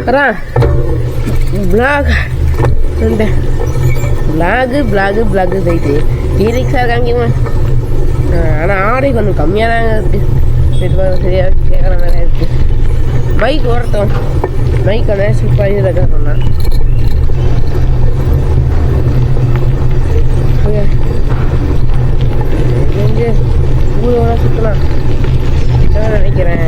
அதான் black blog blog blog போயிட்டு டீரிக்ஸாக இருக்காங்க. ஆனால் ஆடை கொஞ்சம் கம்மியாக தாங்க இருக்குது. சரியாக கேட்குற மாதிரி இருக்குது. மைக் ஓரட்டும், மைக் வந்து சூப்பராக இருக்கா சொன்னான். எங்கே ஊரோட சுற்றலாம் நினைக்கிறேன்.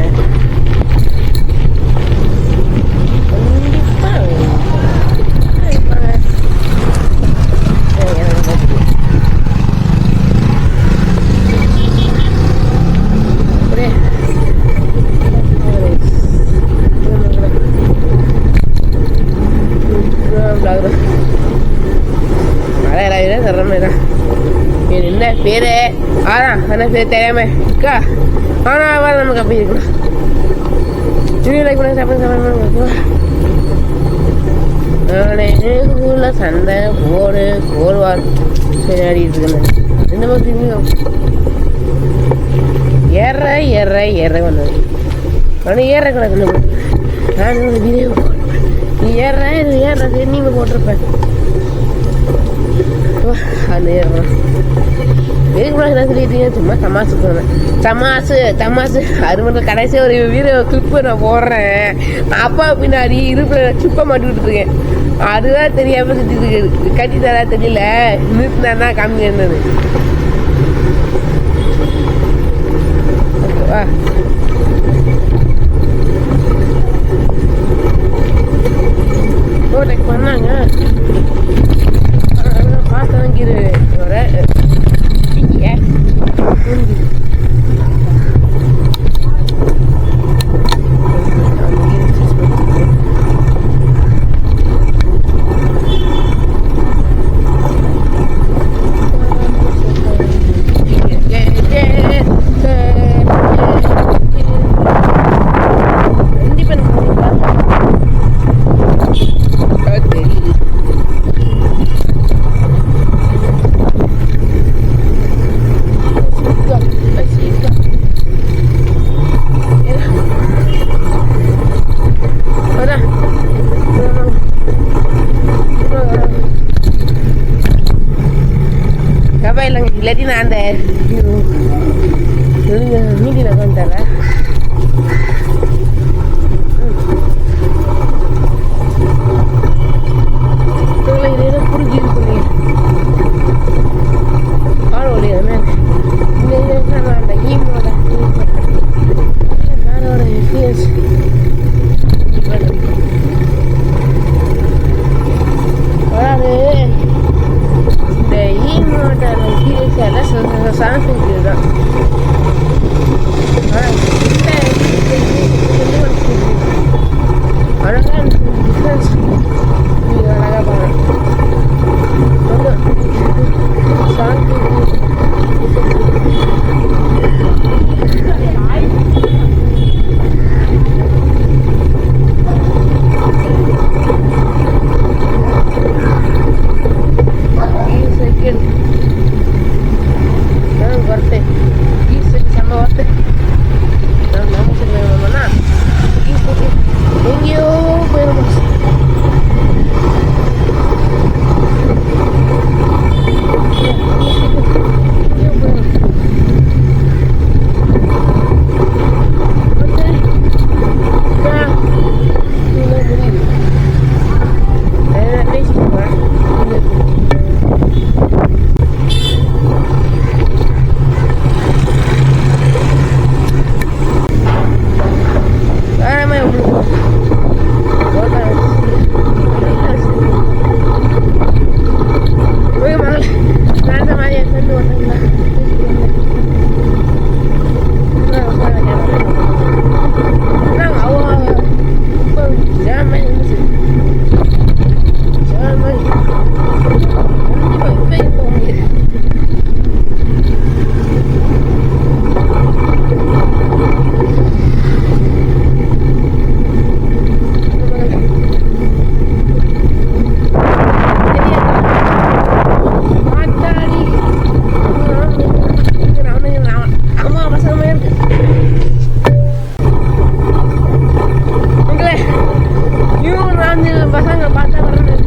என்ன பேரு ஆதான் என்ன பேர் தெரியாம அக்கா ஆனா நமக்கு அப்படி இருக்கணும். ஊர்ல சண்டை போடு போடுவார் சரி ஆடிட்டு இருக்கேன். இந்த மாதிரி ஏற ஏற ஏற வந்தது ஆனால் ஏற கிடக்கு. நான் வீடியோ நீ ஏற ஏற சரி நீங்கள் போட்டிருப்பேன். அந்த ஏறலாம் சொல்லிட்டீங்க. சும்மா தமாசு போனேன். தமாசு அது மட்டும் கடைசியாக ஒரு வீடியோ கிளிப்பு நான் போடுறேன். அப்பா பின்னாடி இருப்பில் சுப்ப மாட்டிக்கிட்டு இருக்கேன். அதுதான் தெரியாம சுற்றிட்டு கட்டி தரா தெரியல. நிறுத்தினா காமி இருந்தது. ஓகேவா ஓடெக் பண்ணாங்க பார்த்ததான் கீரை இல்லாட்டி நான் அந்த மீடியில் உட்காந்துட்டேன். புரிஞ்சு இது பண்ணி ஆளோடைய அந்த ஈமோட மேலோட எக்ஸ்பீரியன்ஸ் அதாவது இந்த ஈமோட எக்ஸ்பீரியன்ஸ் எல்லாம் சான்ஸ் தான். பசங்க பார்த்தா வரணும்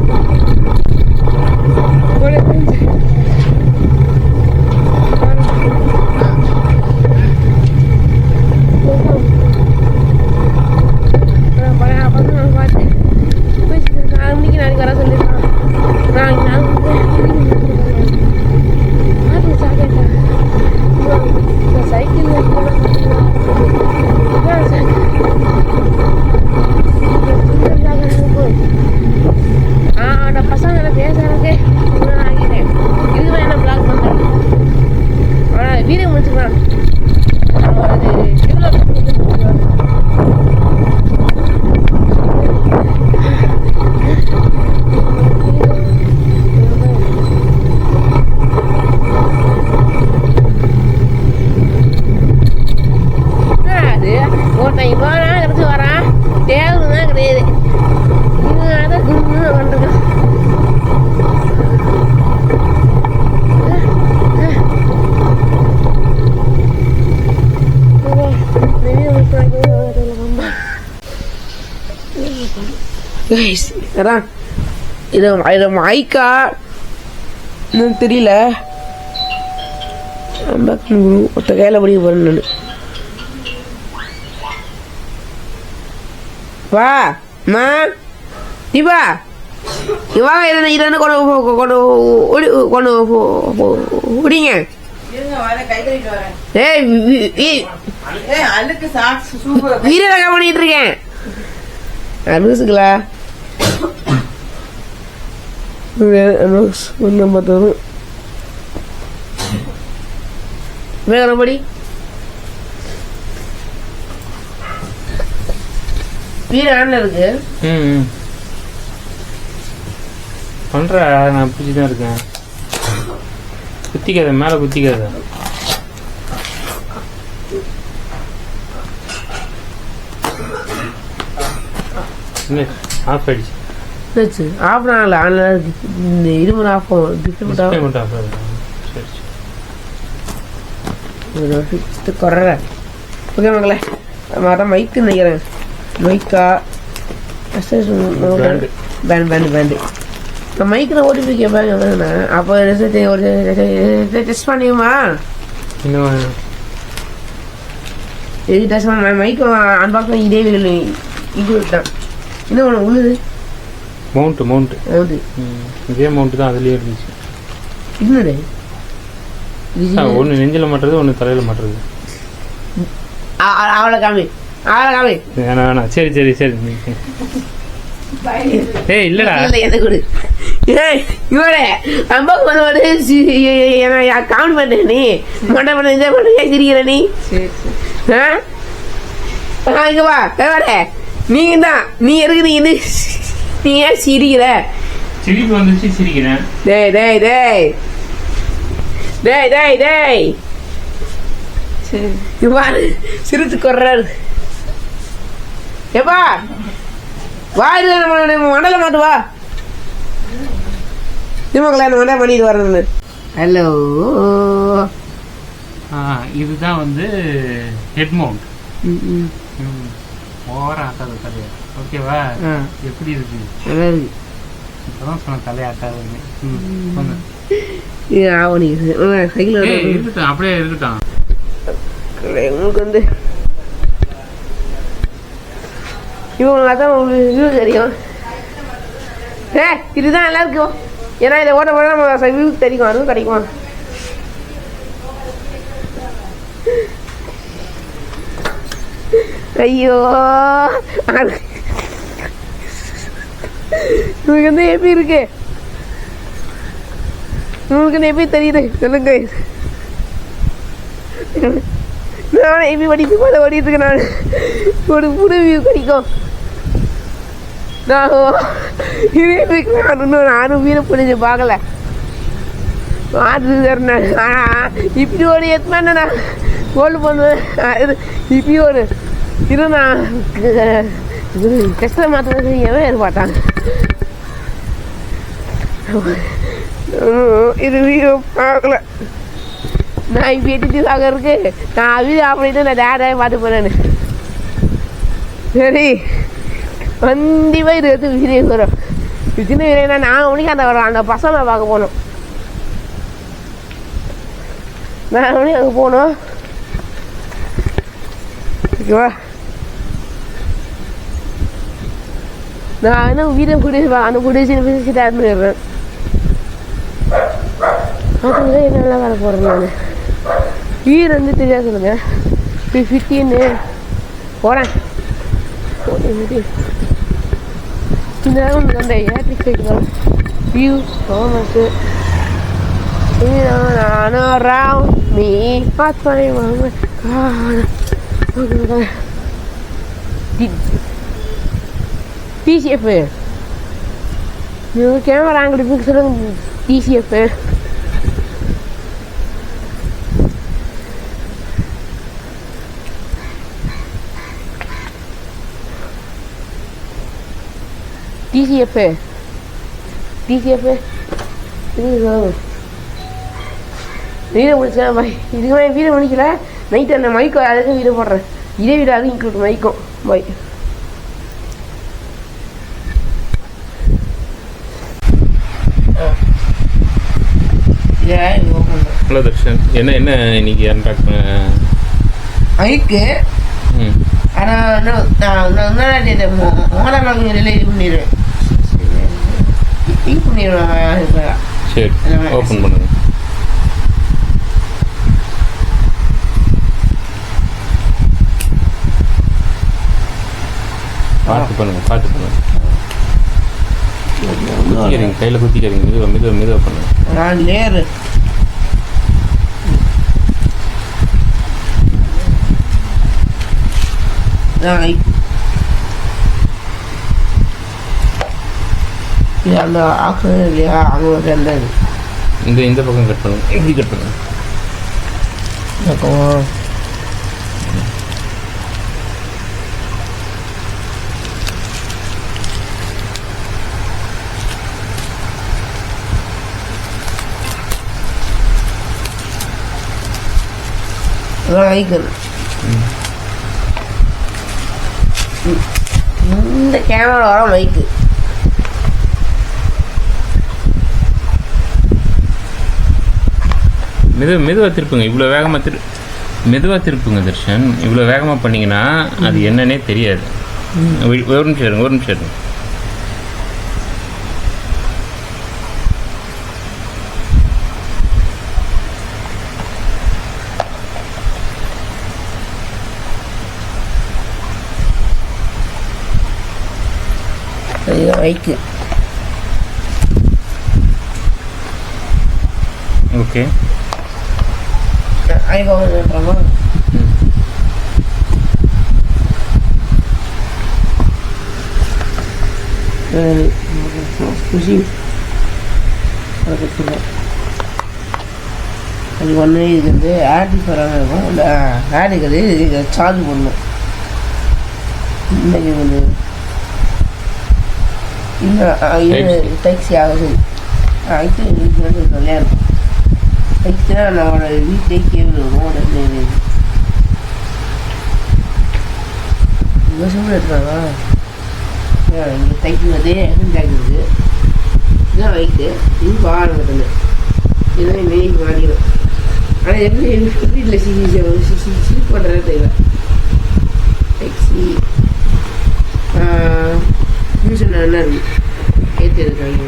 இது மைக்கா தெரியல ஒத்த கையில படிக்க போறேன் நான் வா மா நீவா இவாங்க இதை கொண்டு விடிங்க வீரரகா பண்ணிட்டு இருக்கேன் அனுசுங்களா வேறபடி வீர ஆன்ல இருக்கு பண்ற நான் பிடிச்சிதான் இருக்கேன் குத்திக்காத மேல குத்திக்காத ஆஃப் ஆயிடுச்சு ஆஃப் ஆகல ஆன்ல இந்த இருமு ஆஃப் குறைற ஓகே மங்களே அதான் மைக்கு நினைக்கிறேன் மைக்கா பேண்டு நான் மைக்கில் ஓடிபி கேட்பாங்க அப்போ ஒரு டெஸ்ட் பண்ணியுமா எது டெஸ்ட் பண்ண மைக்கு அன்பாக்ஸ் இதே இது தான் என்ன ஒன்று உள்ளது மவுண்ட் இதே மவுண்ட் தான் அதுலயே இருந்துச்சு இன்னொரு ஒன்று நெஞ்சில் மாட்டுறது ஒன்று தலையில் மாட்டுறது அவளை காமி வேணாம் சரி ஏய் இல்லடா எதை கொடு இவளே அம்பாக்கு பண்ண கவுண்ட் பண்ண நீ மண்டை பண்ண இதை பண்ண சிரிக்கிற நீ இங்க வா வர நீங்க தான் நீ இருக்குது இது நீ ஏன் சிரிக்கிற சிரிப்பு வந்துச்சு சிரிக்கிறேன் டேய் இவ்வாறு சிரித்து கொர்றாரு எப்பா வா இது மண்டல மாட்டு வா நிமங்களா மண்டை பண்ணிட்டு வரேன்னு ஹலோ இதுதான் வந்து ஹெட் மவுண்ட் ஓவரா ஆட்டாத தலையா ஓகேவா எப்படி இருக்கு நல்லா இருக்கு இப்பதான் சொன்ன தலையாட்டாதுன்னு இருக்கட்டும் அப்படியே இருக்கட்டும் உங்களுக்கு வந்து இவங்க தான் உங்களுக்கு தெரியும் இதுதான் நல்லா இருக்கும் ஏன்னா இதை ஓட்ட போட நம்ம வியூ தெரியும் அதுவும் கிடைக்கும் ஐயோ உங்களுக்கு வந்து எப்படி இருக்கு உங்களுக்கு எப்படி தெரியுது சொல்லுங்க நான் எப்படி படிக்க போல ஓடிட்டு நான் ஒரு புது வியூ கிடைக்கும் நானும் வீர புரிஞ்சு பார்க்கல இப்படி ஒரு எத்தனை கோல்டு பண்ணுவேன் இப்படி ஒரு இது நான் கஷ்டம் மாத்திரம் செய்யவே ஏற்பாட்டாங்க இது வீடியோ பார்க்கல நான் இப்போ எட்டு இருக்கு நான் வீடியோ ஆஃப் பண்ணிட்டு நான் டேடாக பார்த்து போனேன்னு சரி கண்டிப்பாக இது வீடியோ வரும். சின்ன வீடியோனா 4 மணிக்கு அந்த பசங்களை பார்க்க போகணும். 4 மணிக்கு அங்கே போகணும். ஓகேவா? நான் இன்னும் வீடியோ ஃபுட்டேஜ் அந்த ஃபுட்டேஜ் பேசிட்டு ஆட் பண்ணிடுறேன். அதுதான் என்னெல்லாம் வேலை போடுறேன் நான். வீடு வந்து தெரியாது சொல்லுங்க. 15 போகிறேன். இந்த அந்த electric cycle view famous. around me TCF நீங்கள் கேமரா ஆங்கிள் இப்படி சொல்லுங்க. TCF TCF இது வீடியோ முடிச்சேன் பாய். இதுக்கு மேலே வீடியோ முடிக்கல. நைட்டு அந்த மைக்கோ அதுக்கு வீடியோ போடுறேன். இதே வீடியோ அது இன்க்ளூட் மைக்கும் பாய். ஹலோ தர்ஷன், என்ன இன்னைக்கு அன்பாக் மைக்கு. ஆனால் நான் மோதல் வாங்கியில் இது பண்ணிடுவேன். இது பண்ணிடுவேன். சரி, ஓப்பன் பண்ணுங்க. பார்த்து பண்ணுங்க. குத்திக்கிறீங்க, கையில் குத்திக்கிறீங்க. மெதுவாக பண்ணுங்க. நான் லேரு அந்த ஆக்சிஜன் இல்லையா அங்கே சேர்ந்தது. இந்த பக்கம் கட் பண்ணுங்க. எப்படி கட் பண்ணுங்க? இந்த கேமரா வர மைக்கு மெதுவாக திருப்புங்க. இவ்வளோ வேகமாக மெதுவாக திருப்புங்க தர்ஷன். இவ்வளோ வேகமாக பண்ணிங்கன்னா அது என்னன்னே தெரியாது. ஒரு நிமிஷம் இருங்க. மைக்கு ஓகே. ஐபோன்மா குஷி அது ஒன்று இருக்குது. ஆடி ஃபராக இருக்கும். அந்த ஆடுக்குது சார்ஜ் பண்ணணும். இன்னைக்கு வந்து இன்னும் டாக்ஸி ஆகுது. இது வந்து நல்லா இருக்கும். டாக்ஸினா நம்மளோட வீட்டிலே கேபிள் வரும். சூடு எடுத்துறாங்க. இங்கே தைக்கு வந்து எஃப்எம் டேக் இருக்குது. இதுதான் வைட்டு. இது பாடம் கட்டணு. இதுதான் மெயின் மாறிடும். ஆனால் எப்படி வீட்டில் ஸ்லீப் பண்ணுறது தேவை. டாக்ஸி மியூசியம் நல்லா இருக்குது. ஏற்றி இருக்காங்க.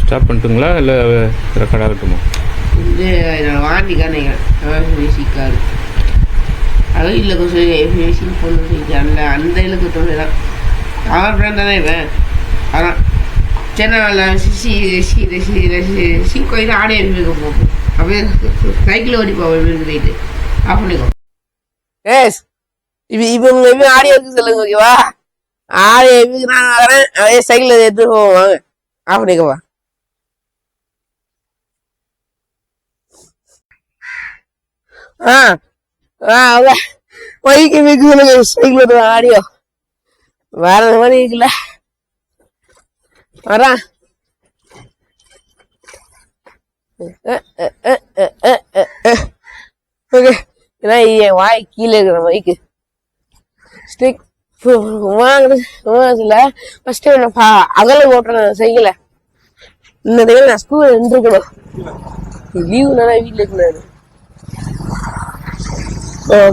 ஸ்டாப் பண்ணிட்டுங்களா இல்லை ரெக்கார்ட் ஆகட்டுமா? இது நான் வாண்டிக்கானே மியூசிக்காரு. அதுவும் இல்லை கொஞ்சம் மியூசிக் பொண்ணு செஞ்சு அந்த இலக்கு தொகை தான். அவன் ஃப்ரெண்ட் தானே இவன். அதான் சென்னை சீக்கோயில் ஆடியோ இருக்க போகும். அப்படியே சைக்கிள் ஓடிப்போம் போயிட்டு ஆஃப் பண்ணிக்கோ. ஏஸ் இப்போ ஆடியோ இருக்கு சொல்லுங்க. ஓகேவா? ஆடியோ எதுக்கு நான் வரேன். அதே சைக்கிள் எடுத்து போவாங்க. ஆஃப் பண்ணிக்கோவா? மைக்கு மிக்கு சொல்லுங்க. சைக்கிள் ஆடியோ வேற மாதிரி இருக்குல்ல. வரான் ஓகே. ஏன்னா என் வாய் கீழே இருக்கிற மைக்கு ஸ்டிக் வாங்கல ஃபர்ஸ்ட் அகல ஓட்டுறேன் செய்யல இந்த டைம் நான் ஸ்கூல் இருந்துருக்கணும் லீவுனால வீட்டுல இருக்கிறாரு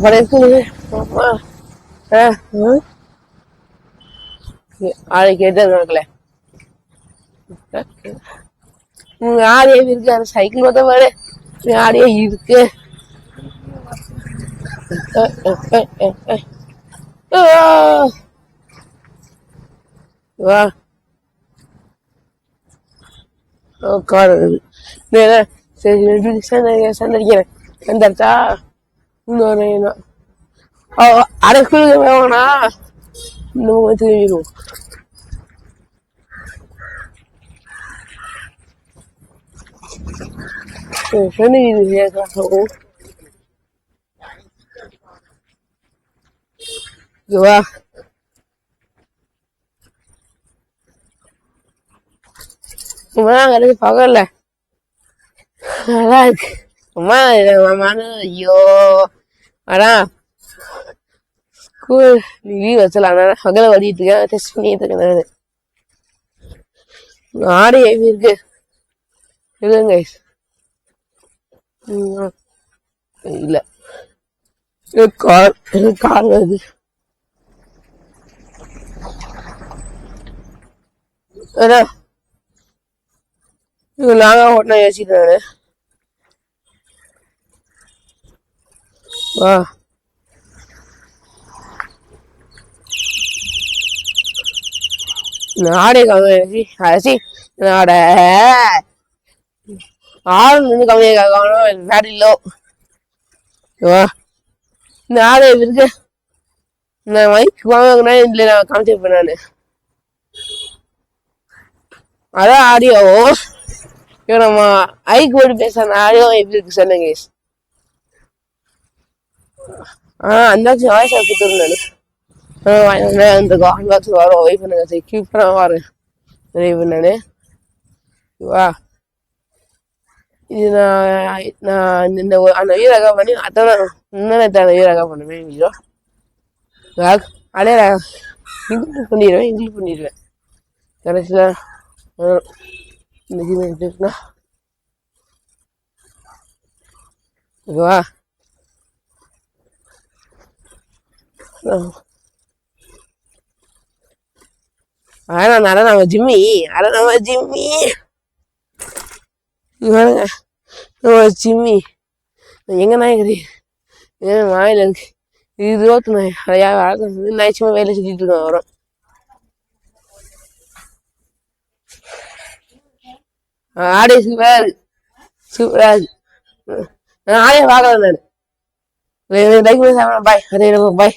பழைய ஸ்கூலு ஆளை கேட்டு நடக்கல உங்க ஆடியே இருக்கு அந்த சைக்கிள் பார்த்த பாரு ஆடியே இருக்கு வா கார் சரி சந்தடிக்கிறேன் சந்தடிச்சா இன்னொரு அரை ஸ்கூலுக்கு வேணா இன்னும் திரும்பிடுவோம் வா அம்மா பகல்ல நல்லா இருக்கு அம்மா ஐயோ ஆனா ஸ்கூல் லீவ் வச்சலாம் பகல ஓடிட்டு இருக்கேன் டெஸ்ட் பண்ணிட்டு இருக்கேன் ஆடு எப்படி இருக்கு இல்லைங்க இல்ல கார் வருது நாங்க ஓட்டினா யோசிக்கிறாரு வா நாடே கம்மி அரிசி நாட ஆடு வந்து கம்மியாக காணும் வேடில்லோ வா இந்த ஆடை இருக்கு நான் மைக் வாங்கினா இதுல நான் காமிச்சிருப்பேன் நானு அதான் ஆடியோ நம்ம ஐக்கு போட்டு பேசுற ஆடியோ எப்படி இருக்கு சொல்லுங்க அந்தாச்சு வாய்ஸ் கொடுத்துருந்தேன் இந்த கான்பாக்ஸ் வரும் வெயிட் பண்ணுங்க சரி கீப் பண்ண வரேன் வெயிட் பண்ணானு வா இது நான் இந்த அந்த வீரகா பண்ணி அத்தனை இன்னும் வீரகா பண்ணுவேன் வீடியோ அடையா இங்கிலீஷ் பண்ணிடுவேன் கடைசியில் இந்த வா அதான் நம்ம ஜிம்மி ஜிம்மி எங்க நாயகரி வாயில இருக்கு இது ரோத்து நாய் நாய்ச்சுமா வேலை செஞ்சுட்டு இருக்கோம் வரோம் ஆடே சூப்பரா இருக்கு ஆடே பார்க்கலாம் நான் பாய் அதே பாய்